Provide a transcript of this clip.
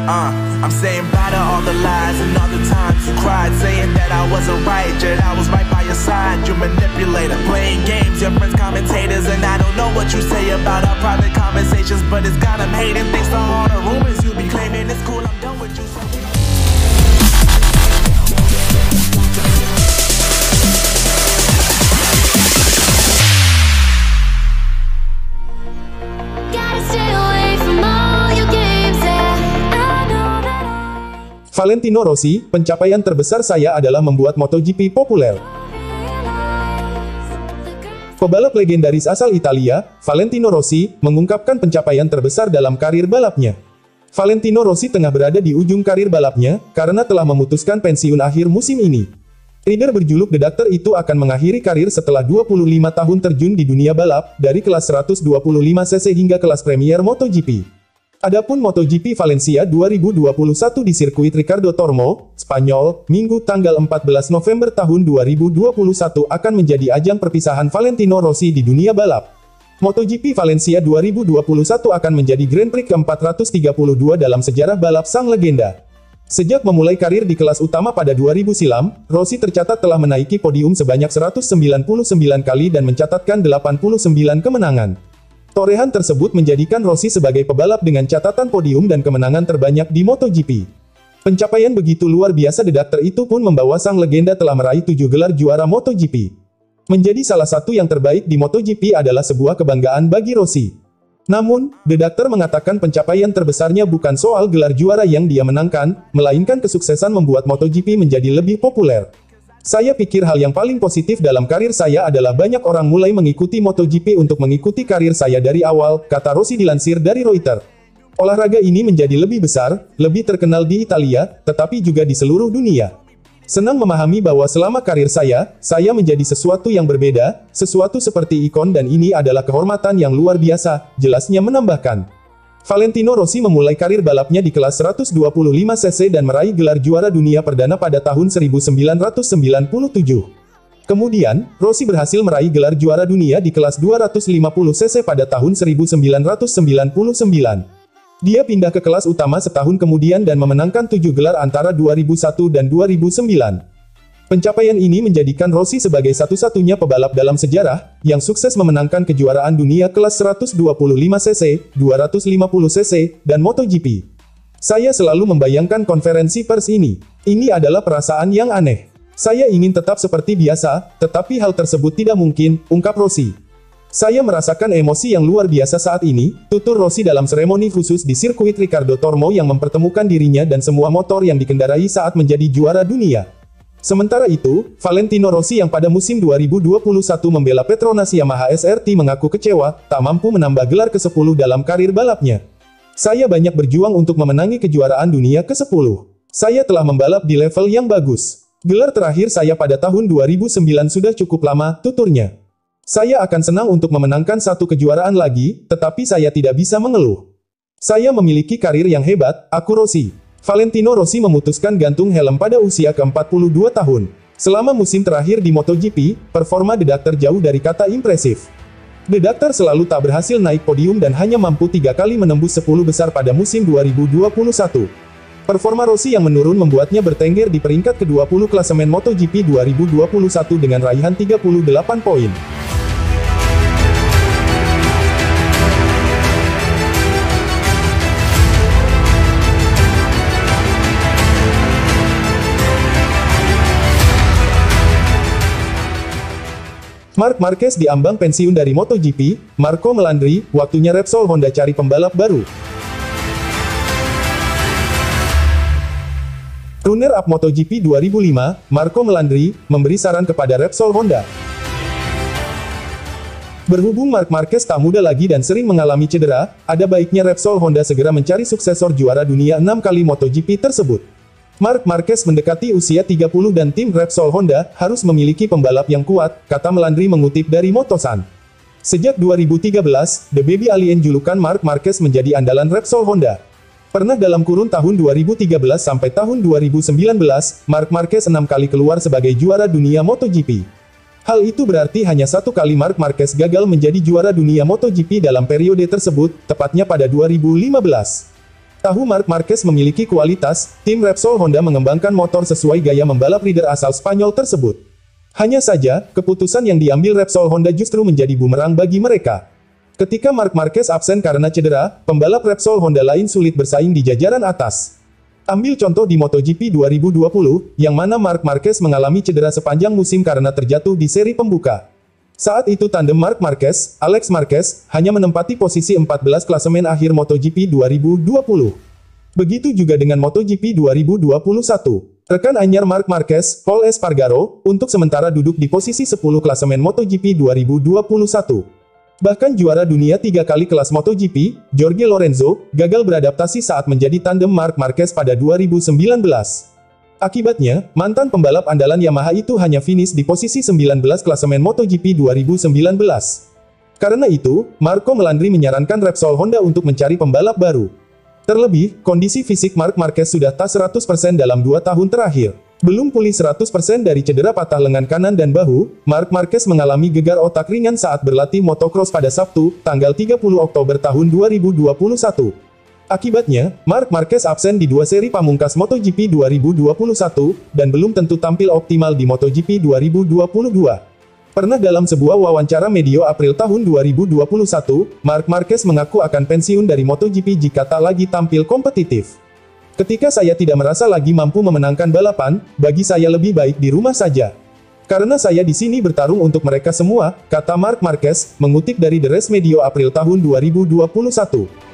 I'm saying bye to all the lies and all the times you cried, saying that I wasn't right, yet I was right by your side. You manipulator, playing games, your friends commentators, and I don't know what you say about our private conversations, but it's got them hating. Thanks to all the rumors you be claiming, it's cool, I'm done with you. Valentino Rossi, pencapaian terbesar saya adalah membuat MotoGP populer. Pebalap legendaris asal Italia, Valentino Rossi, mengungkapkan pencapaian terbesar dalam karir balapnya. Valentino Rossi tengah berada di ujung karir balapnya, karena telah memutuskan pensiun akhir musim ini. Rider berjuluk The Doctor itu akan mengakhiri karir setelah 25 tahun terjun di dunia balap, dari kelas 125cc hingga kelas Premier MotoGP. Adapun MotoGP Valencia 2021 di sirkuit Ricardo Tormo, Spanyol, Minggu tanggal 14 November tahun 2021 akan menjadi ajang perpisahan Valentino Rossi di dunia balap. MotoGP Valencia 2021 akan menjadi Grand Prix ke-432 dalam sejarah balap sang legenda. Sejak memulai karir di kelas utama pada 2000 silam, Rossi tercatat telah menaiki podium sebanyak 199 kali dan mencatatkan 89 kemenangan. Torehan tersebut menjadikan Rossi sebagai pebalap dengan catatan podium dan kemenangan terbanyak di MotoGP. Pencapaian begitu luar biasa The Doctor itu pun membawa sang legenda telah meraih 7 gelar juara MotoGP. Menjadi salah satu yang terbaik di MotoGP adalah sebuah kebanggaan bagi Rossi. Namun, The Doctor mengatakan pencapaian terbesarnya bukan soal gelar juara yang dia menangkan, melainkan kesuksesan membuat MotoGP menjadi lebih populer. Saya pikir hal yang paling positif dalam karir saya adalah banyak orang mulai mengikuti MotoGP untuk mengikuti karir saya dari awal, kata Rossi dilansir dari Reuters. Olahraga ini menjadi lebih besar, lebih terkenal di Italia, tetapi juga di seluruh dunia. Senang memahami bahwa selama karir saya menjadi sesuatu yang berbeda, sesuatu seperti ikon dan ini adalah kehormatan yang luar biasa, jelasnya menambahkan. Valentino Rossi memulai karir balapnya di kelas 125cc dan meraih gelar juara dunia perdana pada tahun 1997. Kemudian, Rossi berhasil meraih gelar juara dunia di kelas 250cc pada tahun 1999. Dia pindah ke kelas utama setahun kemudian dan memenangkan 7 gelar antara 2001 dan 2009. Pencapaian ini menjadikan Rossi sebagai satu-satunya pebalap dalam sejarah yang sukses memenangkan kejuaraan dunia kelas 125cc, 250cc, dan MotoGP. Saya selalu membayangkan konferensi pers ini. Ini adalah perasaan yang aneh. Saya ingin tetap seperti biasa, tetapi hal tersebut tidak mungkin, ungkap Rossi. Saya merasakan emosi yang luar biasa saat ini, tutur Rossi dalam seremoni khusus di sirkuit Ricardo Tormo yang mempertemukan dirinya dan semua motor yang dikendarai saat menjadi juara dunia. Sementara itu, Valentino Rossi yang pada musim 2021 membela Petronas Yamaha SRT mengaku kecewa, tak mampu menambah gelar ke-10 dalam karir balapnya. Saya banyak berjuang untuk memenangi kejuaraan dunia ke-10. Saya telah membalap di level yang bagus. Gelar terakhir saya pada tahun 2009 sudah cukup lama, tuturnya. Saya akan senang untuk memenangkan satu kejuaraan lagi, tetapi saya tidak bisa mengeluh. Saya memiliki karir yang hebat, aku Rossi. Valentino Rossi memutuskan gantung helm pada usia ke-42 tahun. Selama musim terakhir di MotoGP, performa The Doctor jauh dari kata impresif. The Doctor selalu tak berhasil naik podium dan hanya mampu 3 kali menembus 10 besar pada musim 2021. Performa Rossi yang menurun membuatnya bertengger di peringkat ke-20 klasemen MotoGP 2021 dengan raihan 38 poin. Marc Marquez diambang pensiun dari MotoGP, Marco Melandri, waktunya Repsol Honda cari pembalap baru. Runner-up MotoGP 2005, Marco Melandri, memberi saran kepada Repsol Honda. Berhubung Marc Marquez tak muda lagi dan sering mengalami cedera, ada baiknya Repsol Honda segera mencari suksesor juara dunia 6 kali MotoGP tersebut. Marc Marquez mendekati usia 30 dan tim Repsol Honda harus memiliki pembalap yang kuat, kata Melandri mengutip dari Motosan. Sejak 2013, The Baby Alien julukan Marc Marquez menjadi andalan Repsol Honda. Pernah dalam kurun tahun 2013 sampai tahun 2019, Marc Marquez 6 kali keluar sebagai juara dunia MotoGP. Hal itu berarti hanya 1 kali Marc Marquez gagal menjadi juara dunia MotoGP dalam periode tersebut, tepatnya pada 2015. Tahu Marc Marquez memiliki kualitas, tim Repsol Honda mengembangkan motor sesuai gaya membalap rider asal Spanyol tersebut. Hanya saja, keputusan yang diambil Repsol Honda justru menjadi bumerang bagi mereka. Ketika Marc Marquez absen karena cedera, pembalap Repsol Honda lain sulit bersaing di jajaran atas. Ambil contoh di MotoGP 2020, yang mana Marc Marquez mengalami cedera sepanjang musim karena terjatuh di seri pembuka. Saat itu tandem Marc Marquez, Alex Marquez, hanya menempati posisi 14 klasemen akhir MotoGP 2020. Begitu juga dengan MotoGP 2021. Rekan anyar Marc Marquez, Pol Espargaro, untuk sementara duduk di posisi 10 klasemen MotoGP 2021. Bahkan juara dunia 3 kali kelas MotoGP, Jorge Lorenzo, gagal beradaptasi saat menjadi tandem Marc Marquez pada 2019. Akibatnya, mantan pembalap andalan Yamaha itu hanya finish di posisi 19 klasemen MotoGP 2019. Karena itu, Marco Melandri menyarankan Repsol Honda untuk mencari pembalap baru. Terlebih, kondisi fisik Marc Marquez sudah tak 100% dalam 2 tahun terakhir. Belum pulih 100% dari cedera patah lengan kanan dan bahu, Marc Marquez mengalami gegar otak ringan saat berlatih motocross pada Sabtu, tanggal 30 Oktober tahun 2021. Akibatnya, Marc Marquez absen di 2 seri pamungkas MotoGP 2021, dan belum tentu tampil optimal di MotoGP 2022. Pernah dalam sebuah wawancara medio April tahun 2021, Marc Marquez mengaku akan pensiun dari MotoGP jika tak lagi tampil kompetitif. Ketika saya tidak merasa lagi mampu memenangkan balapan, bagi saya lebih baik di rumah saja. Karena saya di sini bertarung untuk mereka semua, kata Marc Marquez, mengutip dari The Race Medio April tahun 2021.